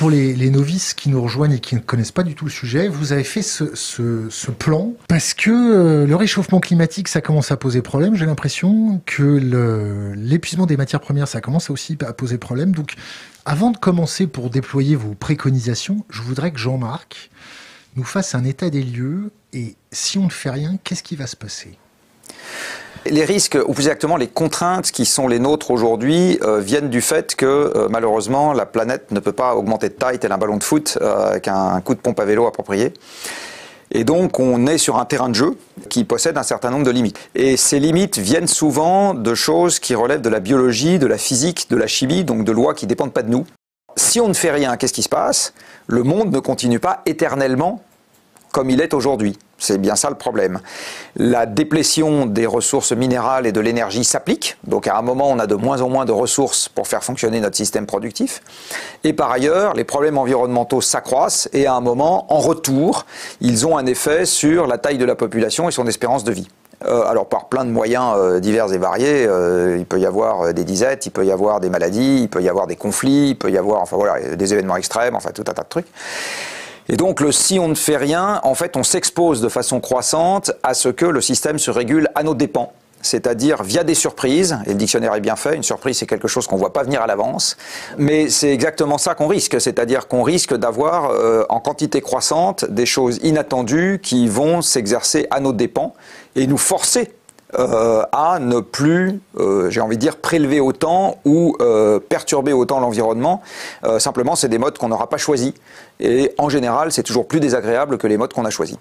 Pour les novices qui nous rejoignent et qui ne connaissent pas du tout le sujet, vous avez fait ce plan parce que le réchauffement climatique, ça commence à poser problème. J'ai l'impression que l'épuisement des matières premières, ça commence aussi à poser problème. Donc, avant de commencer pour déployer vos préconisations, je voudrais que Jean-Marc nous fasse un état des lieux et si on ne fait rien, qu'est-ce qui va se passer ? Les risques, ou plus exactement les contraintes qui sont les nôtres aujourd'hui, viennent du fait que malheureusement la planète ne peut pas augmenter de taille tel un ballon de foot avec un coup de pompe à vélo approprié. Et donc on est sur un terrain de jeu qui possède un certain nombre de limites. Et ces limites viennent souvent de choses qui relèvent de la biologie, de la physique, de la chimie, donc de lois qui ne dépendent pas de nous. Si on ne fait rien, qu'est-ce qui se passe ? Le monde ne continue pas éternellement comme il est aujourd'hui. C'est bien ça le problème. La déplétion des ressources minérales et de l'énergie s'applique. Donc à un moment, on a de moins en moins de ressources pour faire fonctionner notre système productif. Et par ailleurs, les problèmes environnementaux s'accroissent et à un moment, en retour, ils ont un effet sur la taille de la population et son espérance de vie. Alors par plein de moyens divers et variés, il peut y avoir des disettes, il peut y avoir des maladies, il peut y avoir des conflits, il peut y avoir des événements extrêmes, tout un tas de trucs. Et donc, si on ne fait rien, en fait, on s'expose de façon croissante à ce que le système se régule à nos dépens. C'est-à-dire via des surprises, et le dictionnaire est bien fait, une surprise c'est quelque chose qu'on ne voit pas venir à l'avance, mais c'est exactement ça qu'on risque, c'est-à-dire qu'on risque d'avoir en quantité croissante des choses inattendues qui vont s'exercer à nos dépens et nous forcer à ne plus, j'ai envie de dire, prélever autant ou perturber autant l'environnement. Simplement, c'est des modes qu'on n'aura pas choisis. Et en général, c'est toujours plus désagréable que les modes qu'on a choisis.